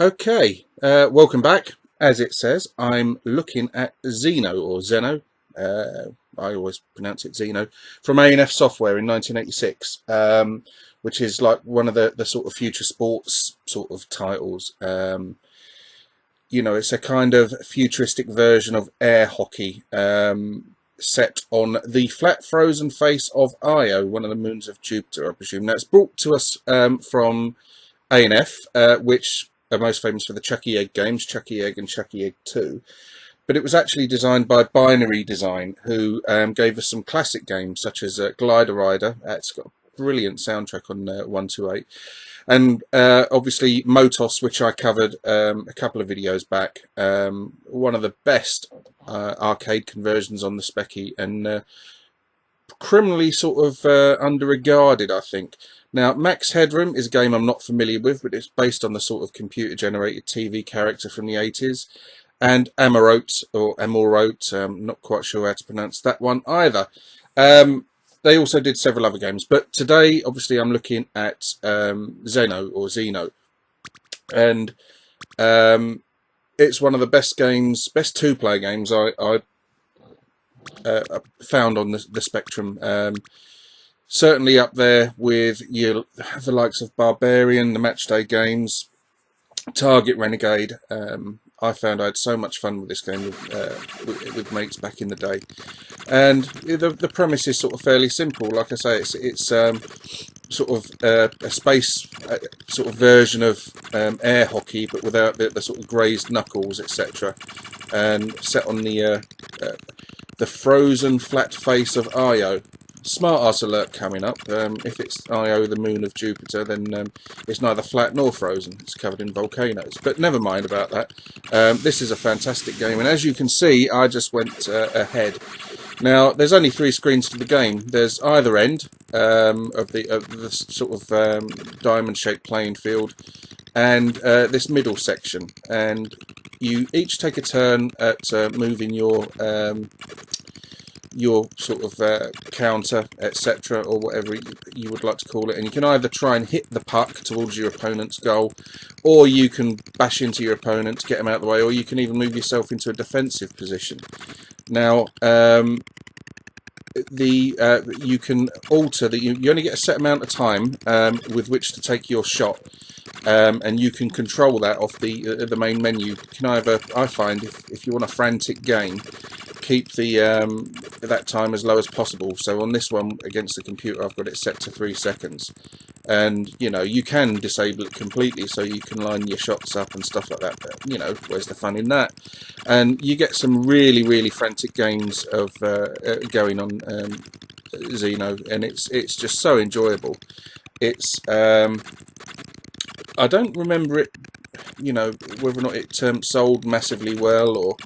Okay, welcome back. As it says, I'm looking at Xeno or Zeno. I always pronounce it Xeno from A&F Software in 1986, which is like one of the sort of future sports sort of titles. It's a kind of futuristic version of air hockey, set on the flat frozen face of Io, one of the moons of Jupiter, I presume. Now, it's brought to us from A&F, which are most famous for the Chucky Egg games, Chucky Egg and Chucky Egg 2. But it was actually designed by Binary Design, who gave us some classic games such as Glider Rider. It's got a brilliant soundtrack on 128. And obviously Motos, which I covered a couple of videos back. One of the best arcade conversions on the Specky, and criminally sort of underregarded, I think. Now, Max Headroom is a game I'm not familiar with, but it's based on the sort of computer-generated TV character from the 80s. And Amorote, or Amorote, not quite sure how to pronounce that one either. They also did several other games, but today, obviously, I'm looking at Xeno, or Xeno. And it's one of the best games, best two-player games I found on the Spectrum. Certainly up there with the likes of Barbarian, the Matchday games, Target Renegade. I found I had so much fun with this game with mates back in the day. And the premise is sort of fairly simple. Like I say, it's sort of a space sort of version of air hockey, but without the sort of grazed knuckles, etc. And set on the frozen flat face of Io. Smart ass alert coming up. If it's Io, the moon of Jupiter, then it's neither flat nor frozen. It's covered in volcanoes. But never mind about that. This is a fantastic game, and as you can see, I just went ahead. Now, there's only 3 screens to the game. There's either end of the sort of diamond-shaped playing field, and this middle section. And you each take a turn at moving your sort of counter, etc., or whatever you would like to call it. And you can either try and hit the puck towards your opponent's goal, or you can bash into your opponent to get them out of the way, or you can even move yourself into a defensive position. Now, you can alter that. You only get a set amount of time with which to take your shot, and you can control that off the main menu. You can either, I find, if you want a frantic game, keep that time as low as possible. So on this one against the computer, I've got it set to 3 seconds, and you can disable it completely, so you can line your shots up and stuff like that. But where's the fun in that? And you get some really frantic games of going on Xeno, and it's just so enjoyable. It's I don't remember it, whether or not it sold massively well, or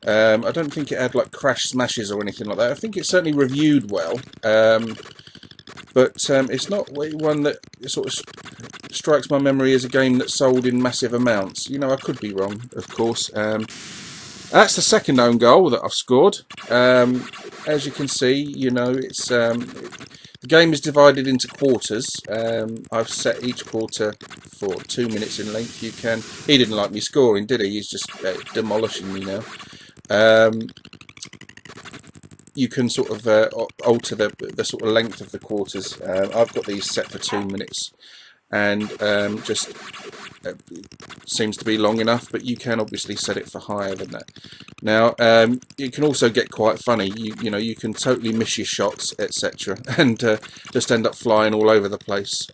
I don't think it had like crash smashes or anything like that. I think it's certainly reviewed well, but it's not one that sort of strikes my memory as a game that sold in massive amounts. I could be wrong, of course. That's the second own goal that I've scored. As you can see, it's the game is divided into quarters. I've set each quarter for 2 minutes in length. He didn't like me scoring, did he? He's just demolishing me now. You can sort of alter the sort of length of the quarters. I've got these set for 2 minutes, and just seems to be long enough, but you can obviously set it for higher than that. Now, it can also get quite funny. You can totally miss your shots, etc., and just end up flying all over the place.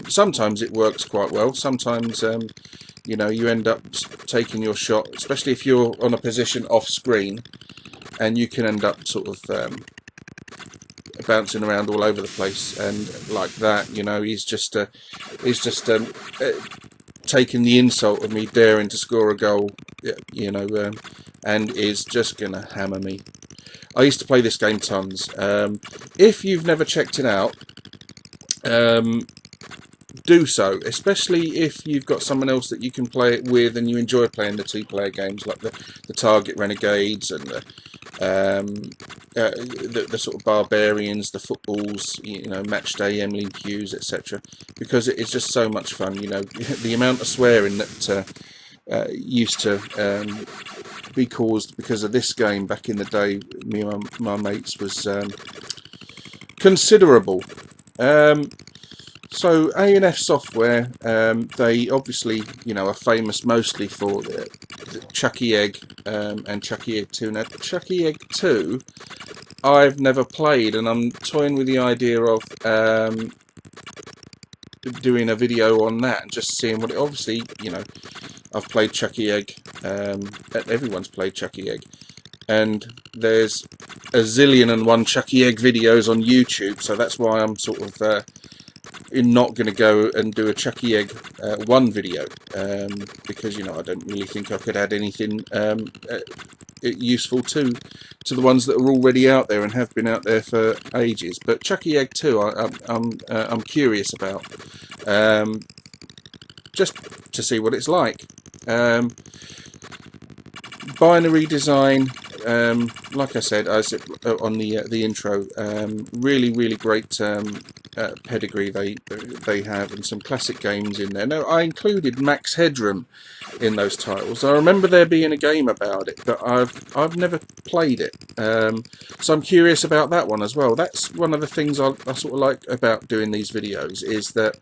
Sometimes it works quite well. Sometimes you end up taking your shot, especially if you're on a position off screen, and you can end up sort of bouncing around all over the place. And like that, he's just taking the insult of me daring to score a goal, and is just gonna hammer me. I used to play this game tons. If you've never checked it out, do so, especially if you've got someone else that you can play it with and you enjoy playing the 2-player games like the Target Renegades and the sort of Barbarians, the footballs, Matchday, Emily Hughes, etc., because it is just so much fun. The amount of swearing that used to be caused because of this game back in the day. Me and my mates was considerable. So A&F Software, they obviously, are famous mostly for the Chucky Egg and Chucky Egg 2. Now, Chucky Egg 2, I've never played, and I'm toying with the idea of doing a video on that and just seeing what it. Obviously, I've played Chucky Egg. Everyone's played Chucky Egg, and there's a zillion and one Chucky Egg videos on YouTube. So that's why I'm sort of not going to go and do a Chucky Egg 1 video, because I don't really think I could add anything useful to the ones that are already out there and have been out there for ages. But Chucky Egg 2, I'm curious about, just to see what it's like. Binary design, like I said on the intro, really great pedigree they have, and some classic games in there. Now, I included Max Headroom in those titles. I remember there being a game about it, but I've never played it. So I'm curious about that one as well. That's one of the things I sort of like about doing these videos, is that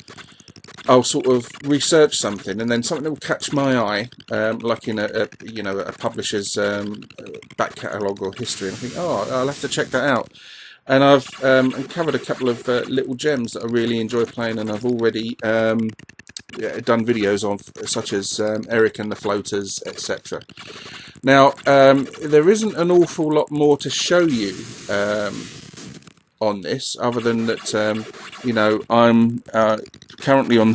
I'll sort of research something, and then something will catch my eye, like in a publisher's back catalogue or history, and I think, I'll have to check that out. And I've uncovered a couple of little gems that I really enjoy playing, and I've already done videos on, such as Eric and the Floaters, etc. Now, there isn't an awful lot more to show you on this, other than that, I'm currently on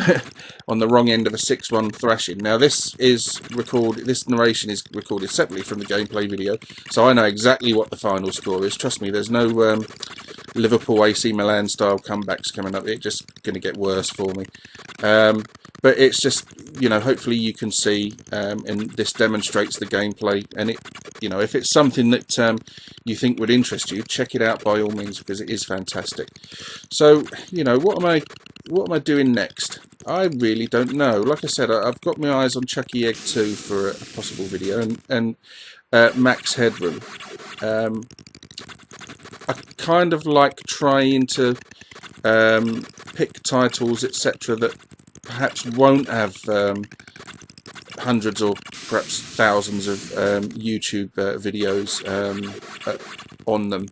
the wrong end of a 6-1 thrashing. Now, this narration is recorded separately from the gameplay video, so I know exactly what the final score is. Trust me, there's no Liverpool AC Milan style comebacks coming up. It's just going to get worse for me. But it's just, hopefully you can see, and this demonstrates the gameplay, and it, if it's something that you think would interest you, check it out by all means, because it is fantastic. So, what am I doing next? I really don't know. Like I said, I've got my eyes on Chucky Egg 2 for a possible video, and Max Headroom. I kind of like trying to pick titles, etc., that perhaps won't have hundreds or perhaps thousands of YouTube videos on them.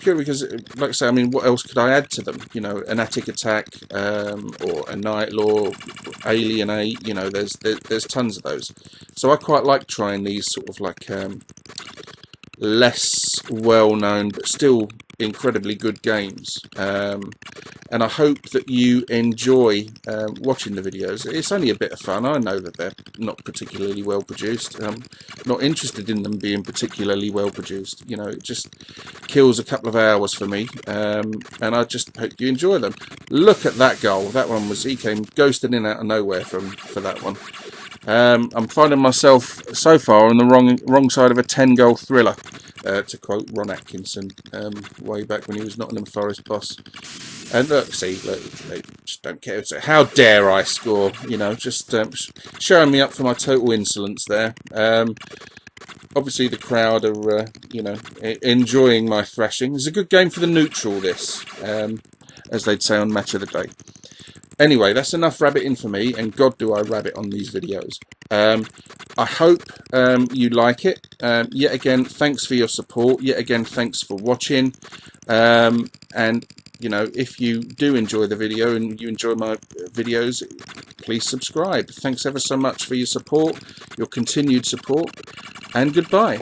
Because, like I say, what else could I add to them? An Attic Attack, or a Night Law, Alienate. There's tons of those. So I quite like trying these sort of like less well-known but still incredibly good games, and I hope that you enjoy watching the videos. It's only a bit of fun. I know that they're not particularly well produced. I'm not interested in them being particularly well produced. It just kills a couple of hours for me, and I just hope you enjoy them. Look at that goal. That one he came ghosting in out of nowhere for that one. I'm finding myself so far on the wrong side of a 10-goal thriller, to quote Ron Atkinson, way back when he was Nottingham Forest boss. And look, they just don't care. So how dare I score? Just showing me up for my total insolence there. Obviously the crowd are, enjoying my thrashing. It's a good game for the neutral, this, as they'd say on Match of the Day. Anyway, that's enough rabbiting for me, and God do I rabbit on these videos. I hope you like it. Yet again, thanks for your support. Yet again, thanks for watching. And, if you do enjoy the video and you enjoy my videos, please subscribe. Thanks ever so much for your support, your continued support, and goodbye.